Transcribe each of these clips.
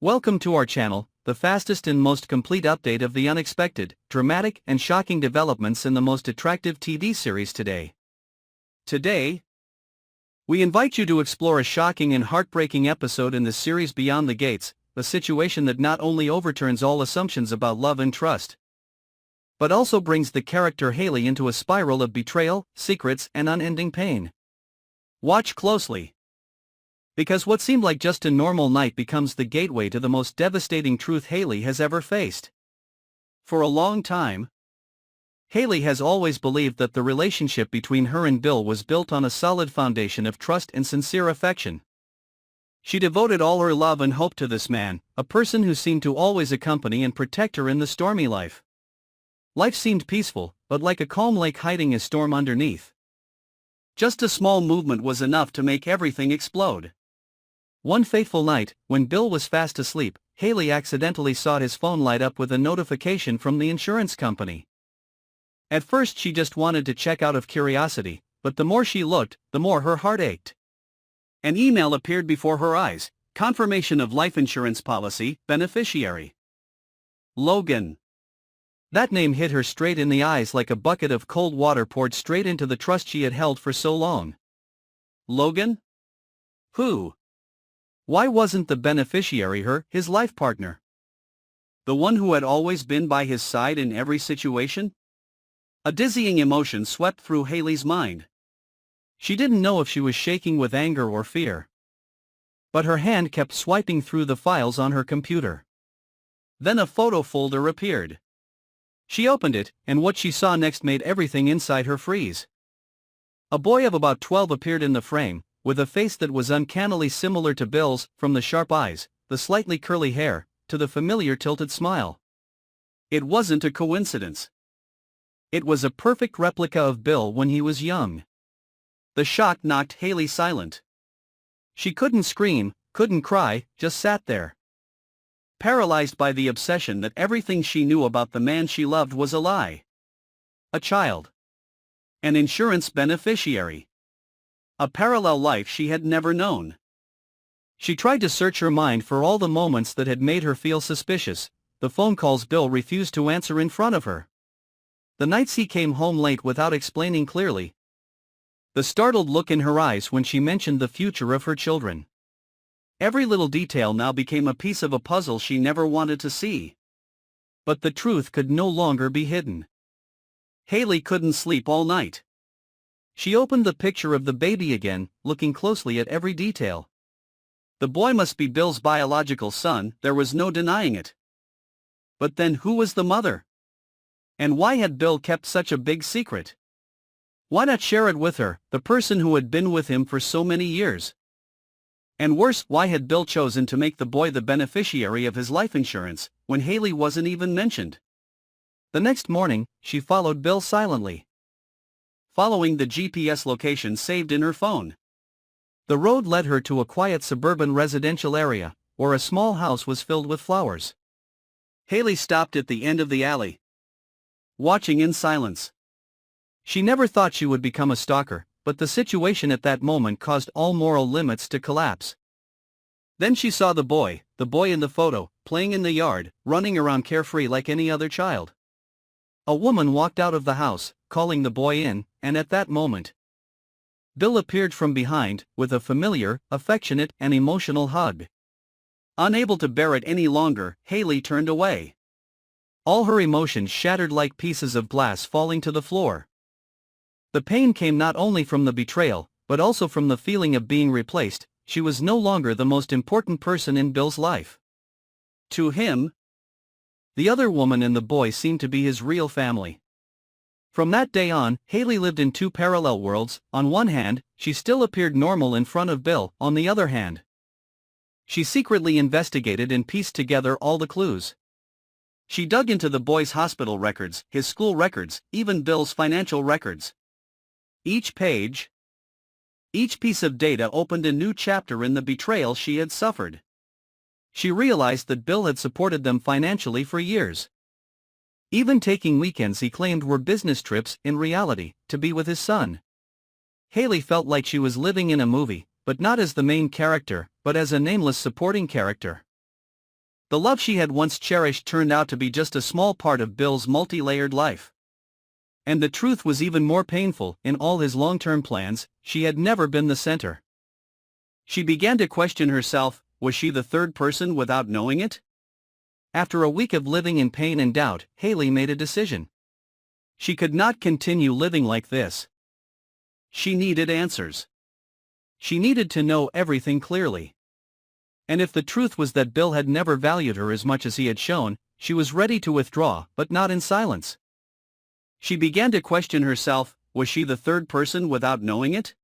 Welcome to our channel, the fastest and most complete update of the unexpected, dramatic, and shocking developments in the most attractive TV series today. Today, we invite you to explore a shocking and heartbreaking episode in the series Beyond the Gates, a situation that not only overturns all assumptions about love and trust, but also brings the character Hayley into a spiral of betrayal, secrets, and unending pain. Watch closely, because what seemed like just a normal night becomes the gateway to the most devastating truth Hayley has ever faced. For a long time, Hayley has always believed that the relationship between her and Bill was built on a solid foundation of trust and sincere affection. She devoted all her love and hope to this man, a person who seemed to always accompany and protect her in the stormy life. Life seemed peaceful, but like a calm lake hiding a storm underneath. Just a small movement was enough to make everything explode. One fateful night, when Bill was fast asleep, Hayley accidentally saw his phone light up with a notification from the insurance company. At first she just wanted to check out of curiosity, but the more she looked, the more her heart ached. An email appeared before her eyes: confirmation of life insurance policy, beneficiary Logan. That name hit her straight in the eyes like a bucket of cold water poured straight into the trust she had held for so long. Logan? Who? Why wasn't the beneficiary his life partner? The one who had always been by his side in every situation? A dizzying emotion swept through Hayley's mind. She didn't know if she was shaking with anger or fear, but her hand kept swiping through the files on her computer. Then a photo folder appeared. She opened it, and what she saw next made everything inside her freeze. A boy of about 12 appeared in the frame, with a face that was uncannily similar to Bill's, from the sharp eyes, the slightly curly hair, to the familiar tilted smile. It wasn't a coincidence. It was a perfect replica of Bill when he was young. The shock knocked Hayley silent. She couldn't scream, couldn't cry, just sat there, paralyzed by the obsession that everything she knew about the man she loved was a lie. A child. An insurance beneficiary. A parallel life she had never known. She tried to search her mind for all the moments that had made her feel suspicious, the phone calls Bill refused to answer in front of her, the nights he came home late without explaining clearly, the startled look in her eyes when she mentioned the future of her children. Every little detail now became a piece of a puzzle she never wanted to see. But the truth could no longer be hidden. Hayley couldn't sleep all night. She opened the picture of the baby again, looking closely at every detail. The boy must be Bill's biological son, there was no denying it. But then who was the mother? And why had Bill kept such a big secret? Why not share it with her, the person who had been with him for so many years? And worse, why had Bill chosen to make the boy the beneficiary of his life insurance, when Hayley wasn't even mentioned? The next morning, she followed Bill silently, following the GPS location saved in her phone. The road led her to a quiet suburban residential area, where a small house was filled with flowers. Hayley stopped at the end of the alley, watching in silence. She never thought she would become a stalker, but the situation at that moment caused all moral limits to collapse. Then she saw the boy in the photo, playing in the yard, running around carefree like any other child. A woman walked out of the house, calling the boy in, and at that moment, Bill appeared from behind, with a familiar, affectionate, and emotional hug. Unable to bear it any longer, Hayley turned away. All her emotions shattered like pieces of glass falling to the floor. The pain came not only from the betrayal, but also from the feeling of being replaced. She was no longer the most important person in Bill's life. To him, the other woman and the boy seemed to be his real family. From that day on, Hayley lived in two parallel worlds. On one hand, she still appeared normal in front of Bill, on the other hand, she secretly investigated and pieced together all the clues. She dug into the boy's hospital records, his school records, even Bill's financial records. Each page, each piece of data opened a new chapter in the betrayal she had suffered. She realized that Bill had supported them financially for years, even taking weekends he claimed were business trips, in reality, to be with his son. Hayley felt like she was living in a movie, but not as the main character, but as a nameless supporting character. The love she had once cherished turned out to be just a small part of Bill's multi-layered life. And the truth was even more painful. In all his long-term plans, she had never been the center. She began to question herself, was she the third person without knowing it? After a week of living in pain and doubt, Hayley made a decision. She could not continue living like this. She needed answers. She needed to know everything clearly. And if the truth was that Bill had never valued her as much as he had shown, she was ready to withdraw, but not in silence. She began to question herself, was she the third person without knowing it?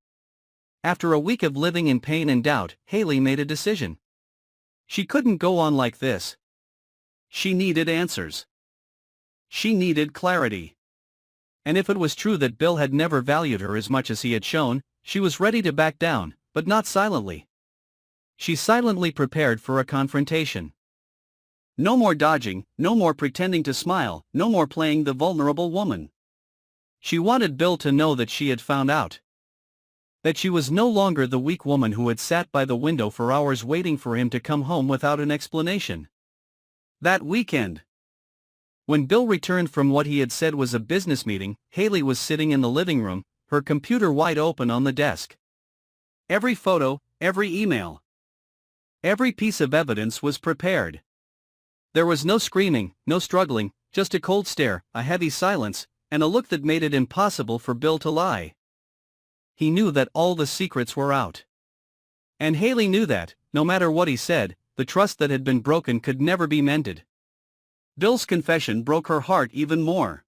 After a week of living in pain and doubt, Hayley made a decision. She couldn't go on like this. She needed answers. She needed clarity. And if it was true that Bill had never valued her as much as he had shown, she was ready to back down, but not silently. She silently prepared for a confrontation. No more dodging, no more pretending to smile, no more playing the vulnerable woman. She wanted Bill to know that she had found out. That she was no longer the weak woman who had sat by the window for hours waiting for him to come home without an explanation. That weekend, when Bill returned from what he had said was a business meeting, Hayley was sitting in the living room, her computer wide open on the desk. Every photo, every email, every piece of evidence was prepared. There was no screaming, no struggling, just a cold stare, a heavy silence, and a look that made it impossible for Bill to lie. He knew that all the secrets were out. And Hayley knew that, no matter what he said, the trust that had been broken could never be mended. Bill's confession broke her heart even more.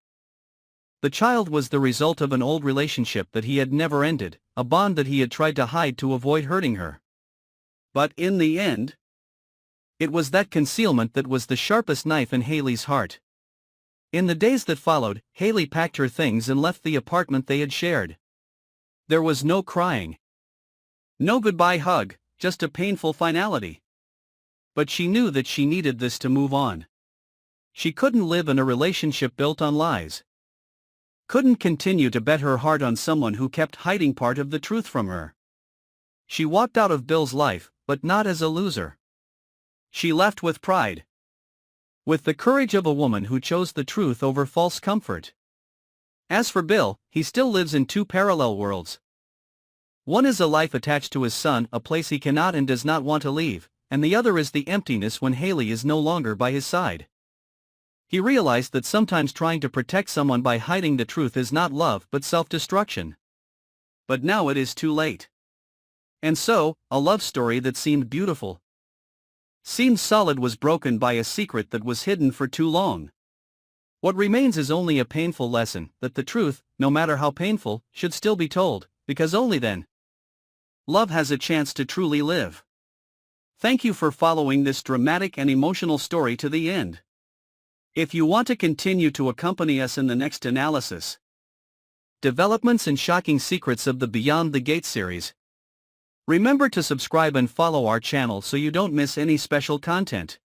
The child was the result of an old relationship that he had never ended, a bond that he had tried to hide to avoid hurting her. But in the end, it was that concealment that was the sharpest knife in Hayley's heart. In the days that followed, Hayley packed her things and left the apartment they had shared. There was no crying. No goodbye hug, just a painful finality. But she knew that she needed this to move on. She couldn't live in a relationship built on lies. Couldn't continue to bet her heart on someone who kept hiding part of the truth from her. She walked out of Bill's life, but not as a loser. She left with pride. With the courage of a woman who chose the truth over false comfort. As for Bill, he still lives in two parallel worlds. One is a life attached to his son, a place he cannot and does not want to leave, and the other is the emptiness when Hayley is no longer by his side. He realized that sometimes trying to protect someone by hiding the truth is not love but self-destruction. But now it is too late. And so, a love story that seemed beautiful, seemed solid, was broken by a secret that was hidden for too long. What remains is only a painful lesson, that the truth, no matter how painful, should still be told, because only then love has a chance to truly live. Thank you for following this dramatic and emotional story to the end. If you want to continue to accompany us in the next analysis, developments and shocking secrets of the Beyond the Gate series, remember to subscribe and follow our channel so you don't miss any special content.